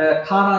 18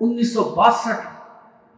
1962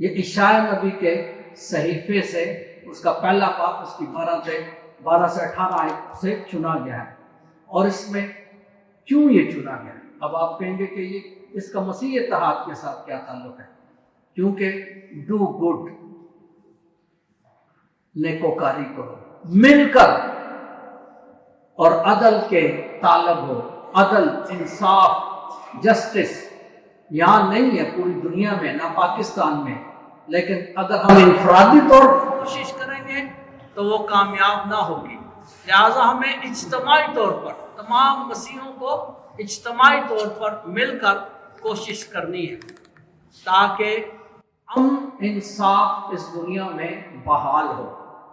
یہ اشعیا نبی کے صحیفے سے اس کا پہلا باب اس کی 12 سے 18 آیت سے چنا گیا ہے. اور اس میں کیوں یہ چنا گیا ہے؟ اب آپ کہیں گے کہ یہ اس کا مسیح اتحاد کے ساتھ کیا تعلق ہے؟ کیونکہ ڈو گڈ، نیکوکاری کرو، مل کر، اور عدل کے طالب ہو. عدل، انصاف، جسٹس یہاں نہیں ہے پوری دنیا میں، نہ پاکستان میں. لیکن اگر ہم انفرادی طور پر کوشش کریں گے تو وہ کامیاب نہ ہوگی. لہٰذا ہمیں اجتماعی طور پر تمام مسیحیوں کو اجتماعی طور پر مل کر کوشش کرنی ہے تاکہ انصاف اس دنیا میں بحال ہو.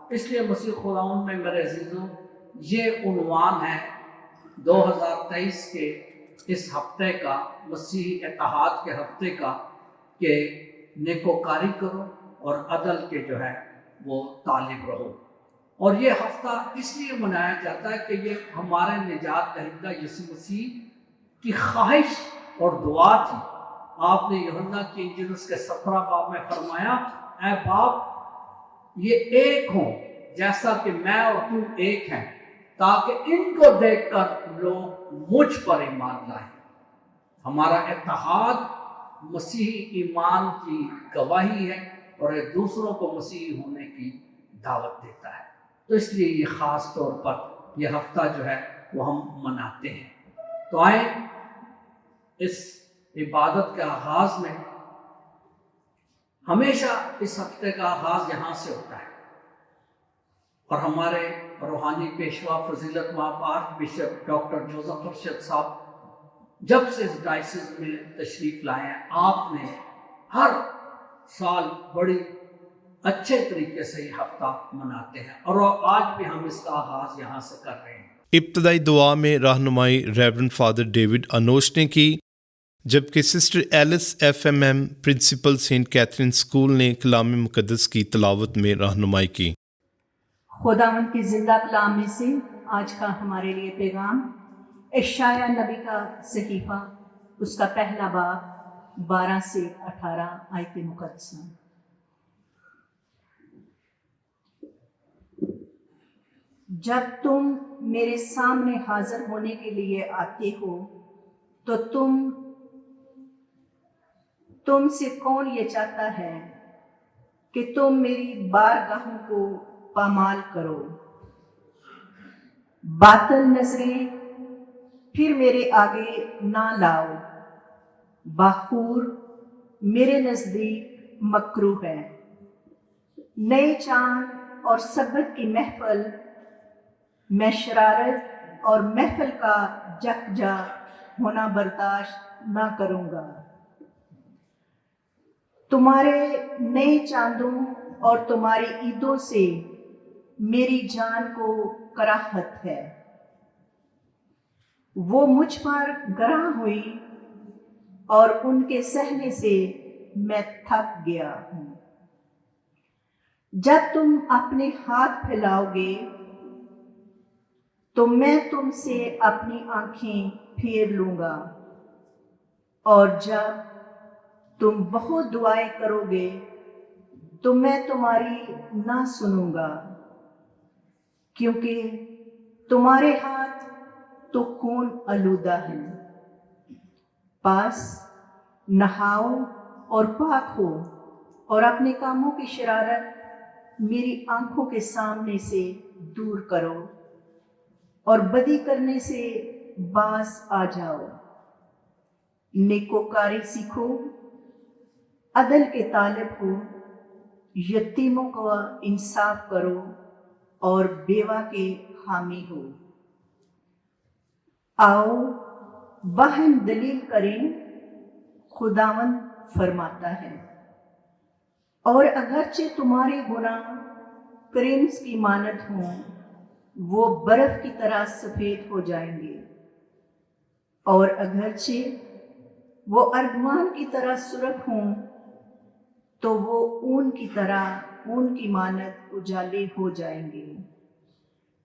اس لیے مسیح خداوند میں میرے عزیزوں یہ عنوان ہے 2023 کے اس ہفتے کا، مسیحی اتحاد کے ہفتے کا، کہ نیکوکاری کرو اور عدل کے جو ہے وہ طالب رہو. اور یہ ہفتہ اس لیے منایا جاتا ہے کہ یہ ہمارے نجات دہندہ یسوع مسیح کی خواہش اور دعا تھی. آپ نے یوحنا کی انجیل اس کے 17 باب میں فرمایا، اے باپ یہ ایک ہوں جیسا کہ میں اور تو ایک ہیں، تاکہ ان کو دیکھ کر لوگ مجھ پر ایمان لائیں. ہمارا اتحاد مسیحی ایمان کی گواہی ہے اور یہ دوسروں کو مسیحی ہونے کی دعوت دیتا ہے. تو اس لیے یہ خاص طور پر یہ ہفتہ جو ہے وہ ہم مناتے ہیں. تو آئیں اس عبادت کے آغاز میں، ہمیشہ اس ہفتے کا آغاز یہاں سے ہوتا ہے، اور ہمارے روحانی پیشوا فضیلت مآب arch bishop doctor Joseph Arshad صاحب جب سے اس ڈائسس میں تشریف لائے ہیں، آپ نے ہر سال بڑی اچھے طریقے سے یہ ہفتہ مناتے ہیں، اور آج بھی ہم اس کا آغاز یہاں سے کر رہے ہیں. ابتدائی دعا میں رہنمائی ریورنڈ فادر ڈیوڈ انوش نے کی، جبکہ sister Alice FMM principal Saint Catherine school نے کلام مقدس کی تلاوت میں رہنمائی کی. خداوند کی زندہ کلام میں سے آج کا ہمارے لیے پیغام اشعیا نبی کا صحیفہ، اس کا پہلا باب 12 سے 18 آیت مقدسہ. جب تم میرے سامنے حاضر ہونے کے لیے آتے ہو تو تم سے کون یہ چاہتا ہے کہ تم میری بارگاہوں کو پامال کرو؟ باطل نظریں پھر میرے آگے نہ لاؤ، باخور میرے نزدیک مکروہ ہے. نئے چاند اور سبت کی محفل میں شرارت اور محفل کا جکجا ہونا برداشت نہ کروں گا. تمہارے نئے چاندوں اور تمہاری عیدوں سے میری جان کو کراہت ہے. وہ مجھ پر گراں ہوئی اور ان کے سہنے سے میں تھک گیا ہوں. جب تم اپنے ہاتھ پھیلاؤ گے تو میں تم سے اپنی آنکھیں پھیر لوں گا، اور جب تم بہت دعائیں کرو گے تو میں تمہاری نہ سنوں گا، کیونکہ تمہارے ہاتھ تو خون آلودہ ہیں. پس نہاؤ اور پاک ہو، اور اپنے کاموں کی شرارت میری آنکھوں کے سامنے سے دور کرو، اور بدی کرنے سے باز آ جاؤ. نیکوکاری سیکھو، عدل کے طالب ہو، یتیموں کو انصاف کرو اور بیوہ کے حامی ہو. آؤ باہم دلیل کریں، خداوند فرماتا ہے، اور اگرچہ تمہارے گناہ کریم کی مانند ہوں وہ برف کی طرح سفید ہو جائیں گے، اور اگرچہ وہ ارغوان کی طرح سرخ ہوں تو وہ اون کی طرح اون کی مانند اجالے ہو جائیں گے.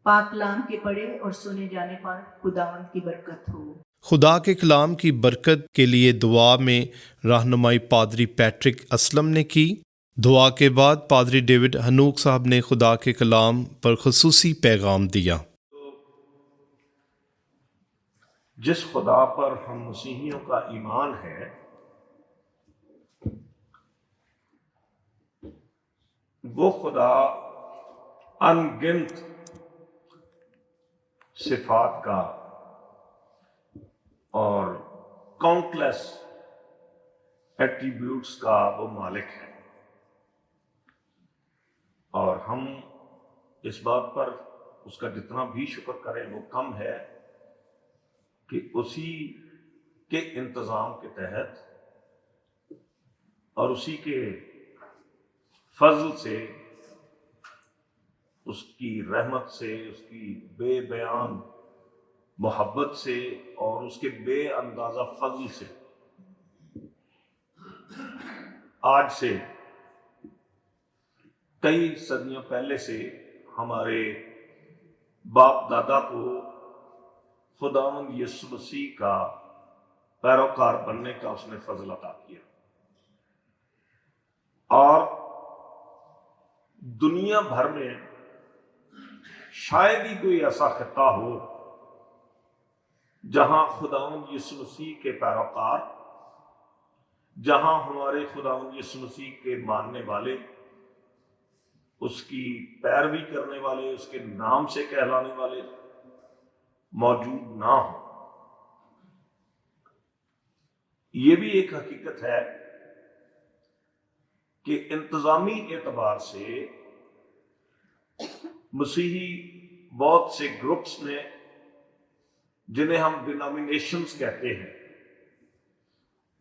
پاک کلام کے پڑھے اور سنے جانے پر خداوند کی برکت ہو. خدا کے کلام کی برکت کے لیے دعا میں رہنمائی پادری پیٹرک اسلم نے کی. دعا کے بعد پادری ڈیوڈ ہنوک صاحب نے خدا کے کلام پر خصوصی پیغام دیا۔ جس خدا پر ہم مسیحیوں کا ایمان ہے وہ خدا ان گنت صفات کا اور کاؤنٹلیس ایٹریبیوٹس کا وہ مالک ہے، اور ہم اس بات پر اس کا جتنا بھی شکر کریں وہ کم ہے کہ اسی کے انتظام کے تحت اور اسی کے فضل سے، اس کی رحمت سے، اس کی بے بیان محبت سے اور اس کے بے اندازہ فضل سے آج سے کئی صدیوں پہلے سے ہمارے باپ دادا کو خداوند یسوع مسیح کا پیروکار بننے کا اس نے فضل عطا کیا، اور دنیا بھر میں شاید ہی کوئی ایسا خطہ ہو جہاں خداوند یسوع مسیح کے پیروکار، جہاں ہمارے خداوند یسوع مسیح کے ماننے والے، اس کی پیروی کرنے والے، اس کے نام سے کہلانے والے موجود نہ ہوں۔ یہ بھی ایک حقیقت ہے کہ انتظامی اعتبار سے مسیحی بہت سے گروپس نے، جنہیں ہم ڈینامینیشنز کہتے ہیں،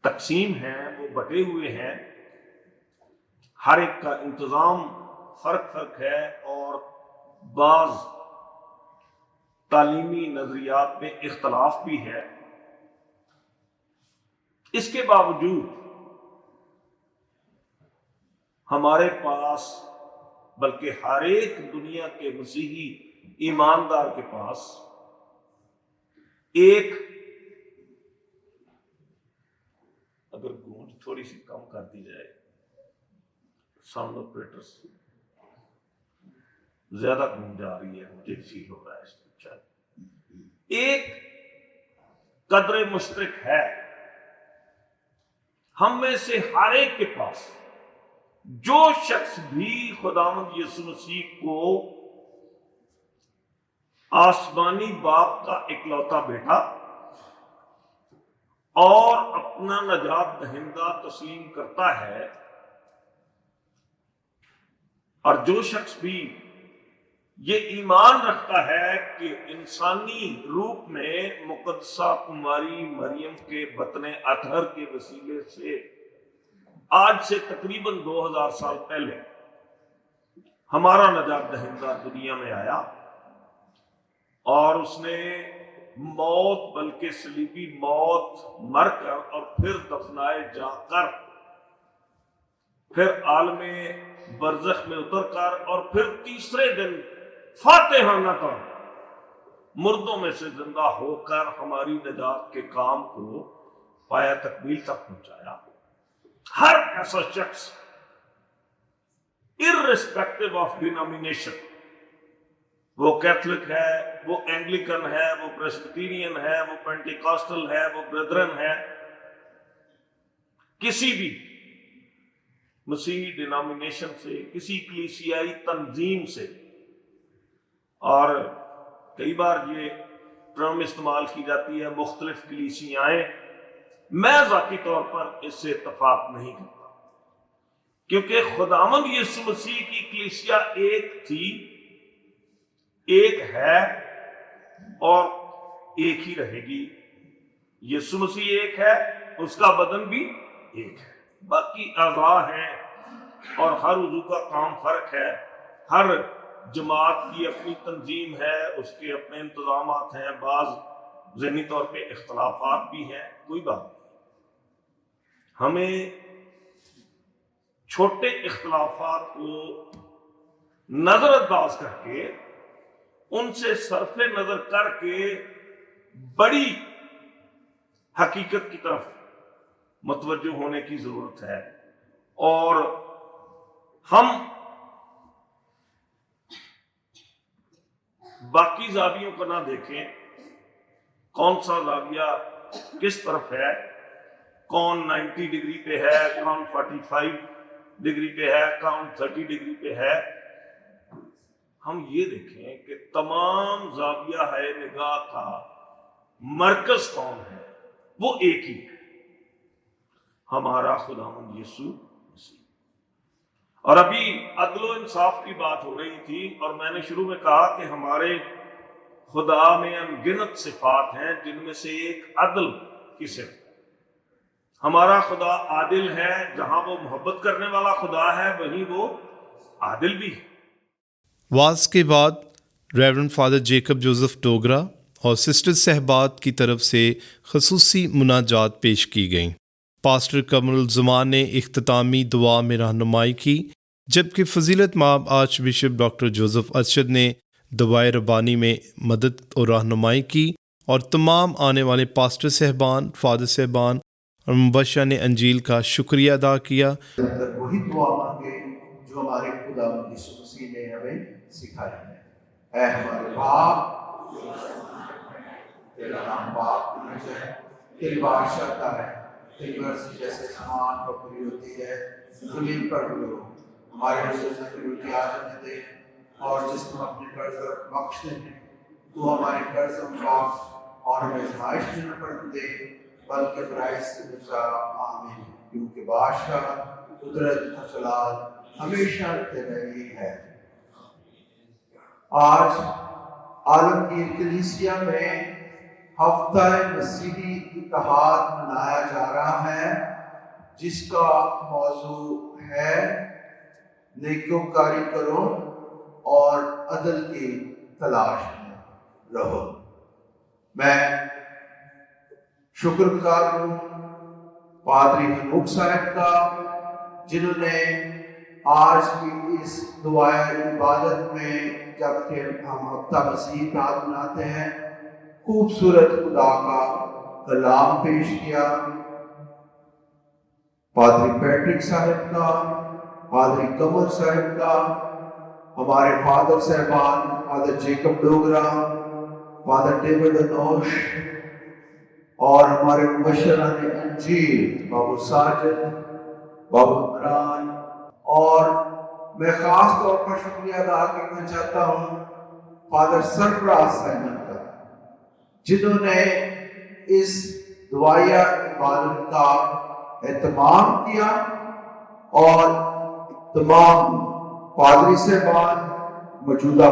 تقسیم ہیں، وہ بٹے ہوئے ہیں، ہر ایک کا انتظام فرق ہے، اور بعض تعلیمی نظریات میں اختلاف بھی ہے۔ اس کے باوجود ہمارے پاس، بلکہ ہر ایک دنیا کے مسیحی ایماندار کے پاس ایک، اگر گونج تھوڑی سی کم کر دی جائے، ساؤنڈ آپریٹرز زیادہ گونج آ رہی ہے، مجھے فیل ہو رہا ہے اس میں، ایک قدر مشترک ہے ہم میں سے ہر ایک کے پاس۔ جو شخص بھی خداوند یسوع مسیح کو آسمانی باپ کا اکلوتا بیٹا اور اپنا نجات دہندہ تسلیم کرتا ہے، اور جو شخص بھی یہ ایمان رکھتا ہے کہ انسانی روپ میں مقدسہ کماری مریم کے بطن اطہر کے وسیلے سے آج سے تقریباً 2000 سال پہلے ہمارا نجات دہندہ دنیا میں آیا، اور اس نے موت، بلکہ صلیبی موت مر کر اور پھر دفنائے جا کر، پھر عالم برزخ میں اتر کر، اور پھر تیسرے دن فاتحانہ طور مردوں میں سے زندہ ہو کر ہماری نجات کے کام کو پایا تکمیل تک پہنچایا۔ ہر ایسا شخص irrespective of denomination، وہ کیتھولک ہے، وہ اینگلیکن ہے، وہ پریسبیٹرین ہے، وہ پینٹیکاسٹل ہے، وہ بریدرن ہے، کسی بھی مسیحی ڈینامینیشن سے، کسی کلیسیائی تنظیم سے، اور کئی بار یہ ٹرم استعمال کی جاتی ہے مختلف کلیسیائیں، میں ذاتی طور پر اس سے اتفاق نہیں کرتا، کیونکہ خداوند یسوع مسیح کی کلیسیا ایک تھی، ایک ہے، اور ایک ہی رہے گی۔ یسوع مسیح ایک ہے، اس کا بدن بھی ایک ہے، باقی اعضاء ہیں، اور ہر عضو کا کام فرق ہے، ہر جماعت کی اپنی تنظیم ہے، اس کے اپنے انتظامات ہیں، بعض ذہنی طور پہ اختلافات بھی ہیں، کوئی بات نہیں۔ ہمیں چھوٹے اختلافات کو نظر انداز کر کے، ان سے صرف نظر کر کے بڑی حقیقت کی طرف متوجہ ہونے کی ضرورت ہے، اور ہم باقی زاویوں کو نہ دیکھیں، کون سا زاویہ کس طرف ہے، کون 90 ڈگری پہ ہے، کون 45 ڈگری پہ ہے، کون 30 ڈگری پہ ہے. ہم یہ دیکھیں کہ تمام زاویہ ہے نگاہ کا مرکز کون ہے، وہ ایک ہی ہے، ہمارا خداوند یسوع مسیح. اور ابھی عدل و انصاف کی بات ہو رہی تھی، اور میں نے شروع میں کہا کہ ہمارے خدا میں انگنت صفات ہیں، جن میں سے ایک عدل کی صفت ہے. ہمارا خدا عادل ہے، جہاں وہ محبت کرنے والا خدا ہے وہیں وہ عادل بھی ہے. واز کے بعد reverend father Jacob Joseph Dogra اور سسٹر صحبات کی طرف سے خصوصی مناجات پیش کی گئیں. پاسٹر قمر الزمان نے اختتامی دعا میں رہنمائی کی، جبکہ فضیلت مآب arch bishop doctor Joseph Arshad نے دعائے ربانی میں مدد اور رہنمائی کی، اور تمام آنے والے پاسٹر صحبان، فادر صحبان اور مبشران انجیل کا شکریہ ادا کیا. وہی دعا مانگے جو ہمارے خدا یسوع مسیح نے ہمیں سکھائی ہے. اے ہمارے باپ، تیرا نام پاک ہونا چاہے، تیری بادشاہت آئے، تیری مرضی جیسے سامان پر پوری ہوتی ہے زمین پر بھی ہو. ہمارے روزانہ کی روٹی آج ہمیں دے، اور جس کو اپنے قرض بخشتے ہیں تو ہمارے قرض معاف اور ہمیں آزمائش میں نہ پڑنے دے، بلکہ برائی سے بچا. آمین. کیونکہ بادشاہ، قدرت اور جلال ہمیشہ تیری ہے. آج عالمگیر کلیسیا میں ہفتہ مسیحی اتحاد منایا جا رہا ہے، جس کا موضوع ہے نیکوکاری کرو اور عدل کی تلاش میں رہو. میں شکر گزار ہوں پادری حنوک صاحب کا، جنہوں نے آج کی اس دعائے عبادت میں، جب کہ ہم ہفتہ مسیحی اتحاد مناتے ہیں، خوبصورت خدا کا کلام پیش کیا. پادری پیٹرک صاحب کا، پادری قمر صاحب کا، ہمارے فادر صاحبان father Jacob Dogra, father David Anosh, اور ہمارے مبشران انجیل بابو ساجد، بابو عمران. اور میں خاص طور پر شکریہ ادا کرنا چاہتا ہوں فادر سرفراز صاحب کا، جنہوں نے اس دعائیہ عبادت کا اہتمام کیا، اور تمام پادری صاحبان، موجودہ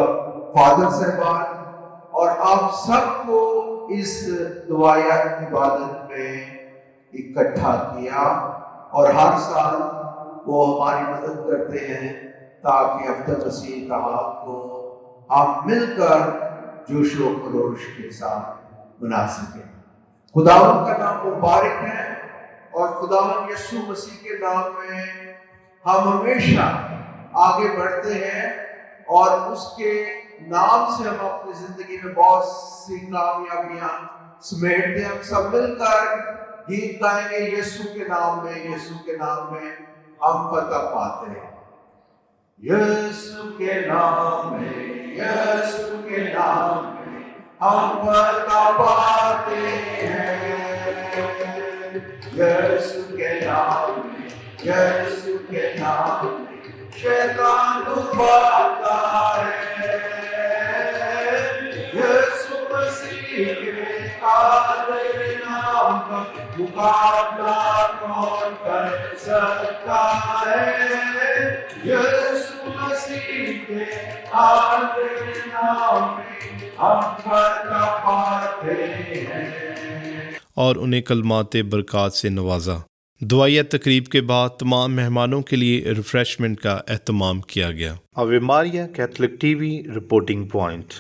فادر صاحبان، اور آپ سب کو اس دعائیہ عبادت میں اکٹھا کیا. اور ہر سال وہ ہماری مدد کرتے ہیں تاکہ ہفتہ مسیحی اتحاد کو ہم مل کر جوش و خروش کے ساتھ منا سکیں. خداوند کا نام مبارک ہے، اور خداوند یسوع مسیح کے نام میں ہم ہمیشہ آگے بڑھتے ہیں، اور اس کے نام سے ہم اپنی زندگی میں بہت سی کامیابیاں سمیٹتے ہیں. ہم سب مل کر گیت گائیں گے، یسوع کے نام میں، یسوع کے نام میں ہم فتح پاتے ہیں. یسوع کے نام میں، یسوع کے نام میں ہم فتح پاتے ہیں. یسوع کے نام میں، یسوع کے نام میں شیطان ڈوباتا ہے. یسوع مسیح کے قادر نام کا مقابلہ کون کر سکتا ہے. یسوع مسیح کے قادر نام میں ہم فتح پاتے ہیں. اور انہیں کلمات برکات سے نوازا. دعائیہ تقریب کے بعد تمام مہمانوں کے لیے ریفریشمنٹ کا اہتمام کیا گیا. Ave Maria Catholic TV reporting point.